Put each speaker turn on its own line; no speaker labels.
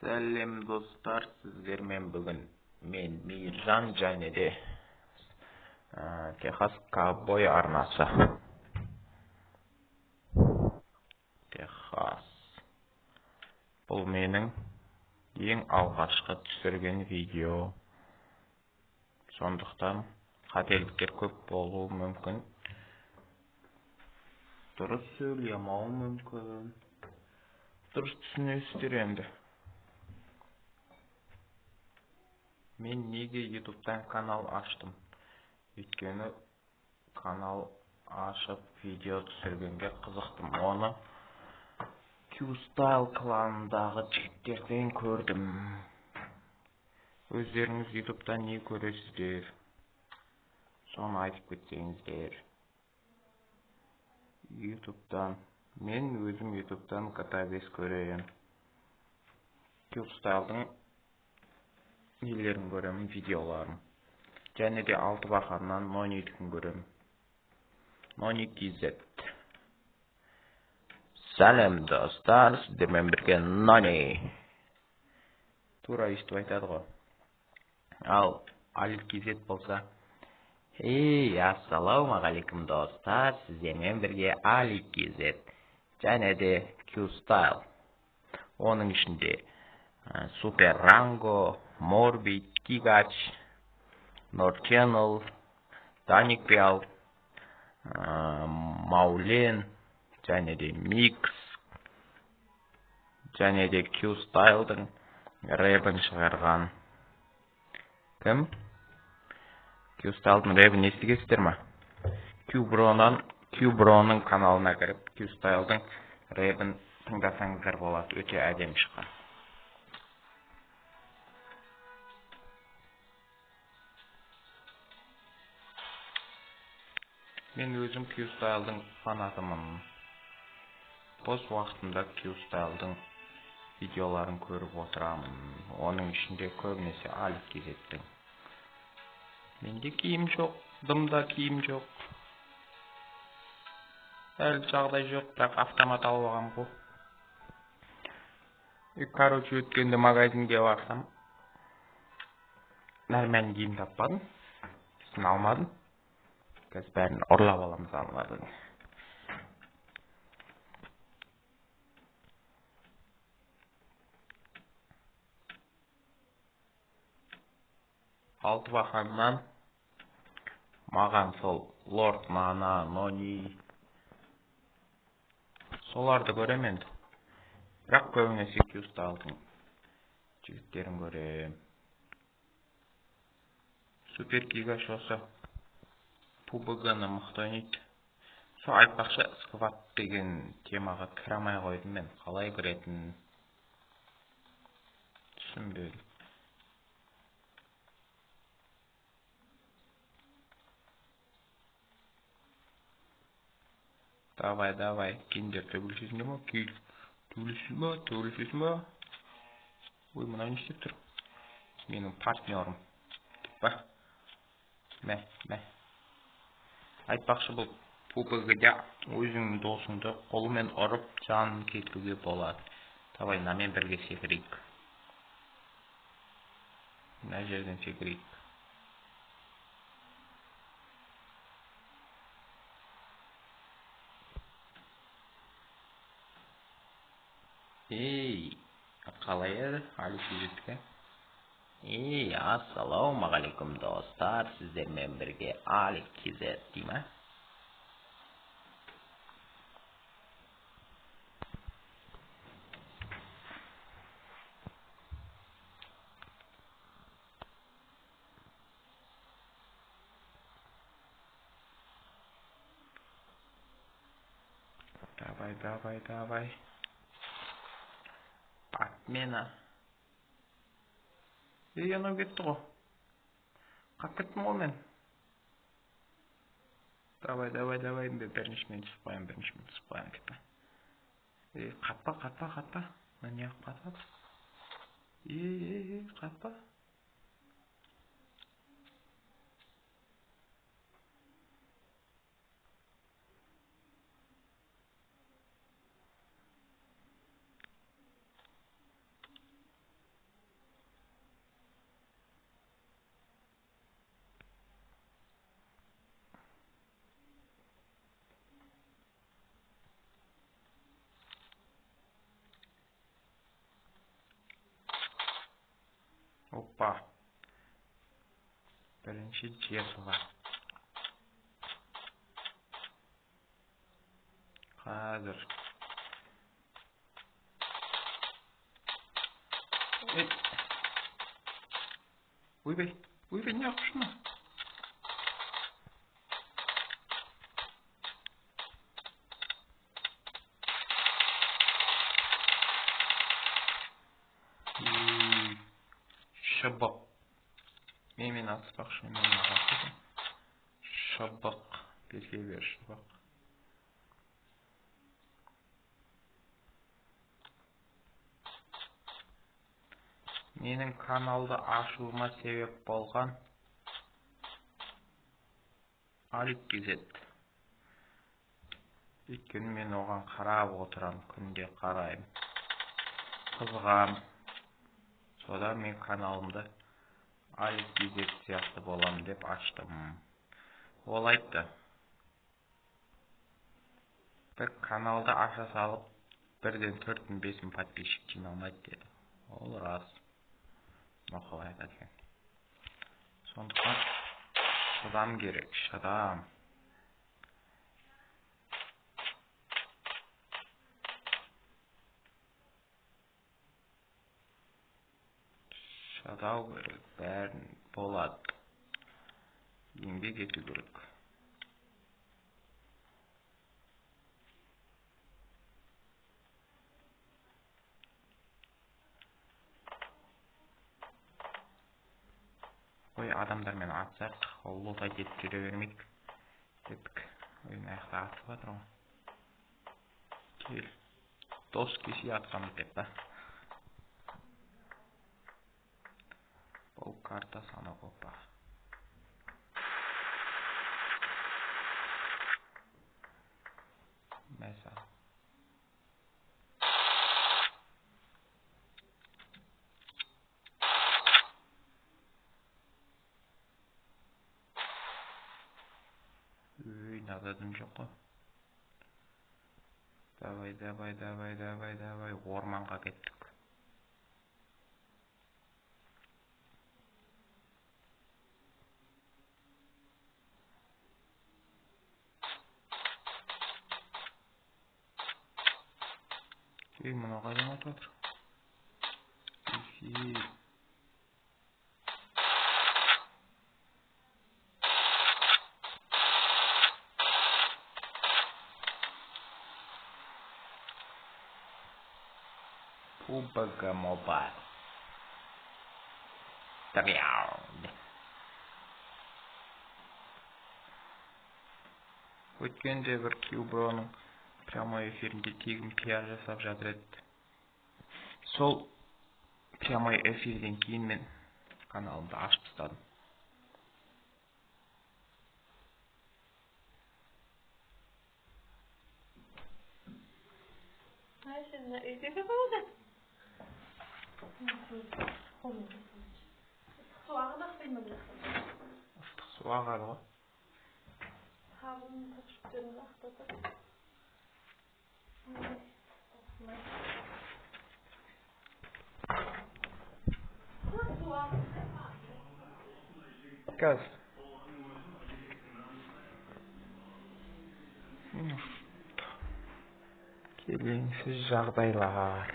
Сәлем достар, сіздермен бүгін мен Мейіржан және де Техас Ковбой арнасы. Техас. Бұл менің ең алғашқы түсірген видео. Сондықтан қателіктер көп болуы мүмкін. Дұрыс сөйлемеуім мүмкін. Дұрыс түсінесіздер енді. Мен неге YouTube'дан канал аштым? Өйткені канал ашып видео түсіргенге қызықтым. Оны Q-Style кланындағы жігіттерден көрдім. Өздеріңіз YouTube'дан не көресіздер? Соны айтып кетсеңіздер. YouTube'дан. Мен өзім YouTube'дан GTA 5 көремін. Q-Style'дың нелерін көремін, видеоларын. Және де Алтыбақаннан Нони'дікін көремін. Нони KZ. Сәлем достар, сіздермен бірге Нони. Тура өйстіп айтады ғой. Ал Али KZ болса, ассалаумағалейкум достар, сіздермен бірге Али KZ. Және де Q-Style. Оның ішінде Супер Ранго, Морбид, Тигач, Норченнел, Даник Пиал, Маулен, және де Микс, және де Q-Style'дың рэбін шығарған. Кім? Q-Style'дың рэбін естігесіздер ма? Q-Bro'ның каналына кіріп, Q-Style'дың рэбін тыңдасаңыздар болады, өте әдемі шыққан. Мен өзім Q-Style'дың фанатымын. Бос уақытымда Q-Style'дың видеоларын көріп отырамын. Оның ішінде көбінесе Али KZ'дің. Менде киім жоқ, дымда киім жоқ. Әлі жағдай жоқ, бірақ автомат алып алғам ғой. Короче, өткенде магазинге барсам, нормальный киім таппадым. Сосын алмадым. Қазір бәрін ұрлап аламыз аналардан. Алтыбақаннан маған сол Лорд Нана, Нони соларды көрем енді. Бірақ көбінесе Q-Style'дың жігіттерін көрем. Супер Гигаш осы PUBG-ны мықты ойнайды. Сол айтпақшы сквад деген темаға кіре алмай қойдым мен. Қалай кіретінін түсінбедім. Давай, кендер төбілсізінде ма? Төбілсіз ма? Ой, мұна не істеп тұр? Менің партнерім. Ба? Мә. Айтпақшы бұл PUBG-де өзіңнің досыңды қолымен ұрып жанын кетіруге болады. Давай, намен бірге секірейік. Мына жерден секірейік. Қалай еді? Али KZ'ге. Ассалаумағалейкум достар, сіздермен бірге Али KZ деймі? Давай. Отмена. Анау кетті ғой. Қап кеттім ғой мен. Давай. Бірінші мен түсіп қоям кетті. Қатпа. Не ақ қатады? Қатпа. Опа. Бірінші жезлға. Қазір. Ойбай, не қошына? Шыбық. Мен атыспақшы, мен атыспақшы. Шыбық. Белге бер шыбық. Менің каналды ашуыма себеп болған Алик Кезет. Өйткені мен оған қарап отырам, күнде қарайым. Қызығам. Содан мен каналымды Алик Кезет сияқты болам деп аштым. Ол айтты. Бір каналды аша салып, бірден 4-5 подписчик жиналмайды деді. Ол рас. Мақұл айтады екен. Сондықтан шыдам керек, шыдам. Шыдау керек, бәрін болады. Еңбек ету керек. Ой, адамдармен атсақ, ол лотай кетіп жүре бермейік дедік. Ойын аяқта атып жатыр ғой. Кел. Дос кесе атқамыз деп та. Бұл карта саны қопа. Мәса. Нададым жоқ қой. Давай. Орманға кеттік. Ей, мұны қайдан атып жатыр? PUBG Mobile. Өткенде бір Кьюброның прямой эфирінде тегін пиар жасап жатыр еді. Сол прямой эфирден кейін мен каналымды ашып тастадым. Ыстық су ағады ғой. Gaz. Келеңсіз жағдайлар.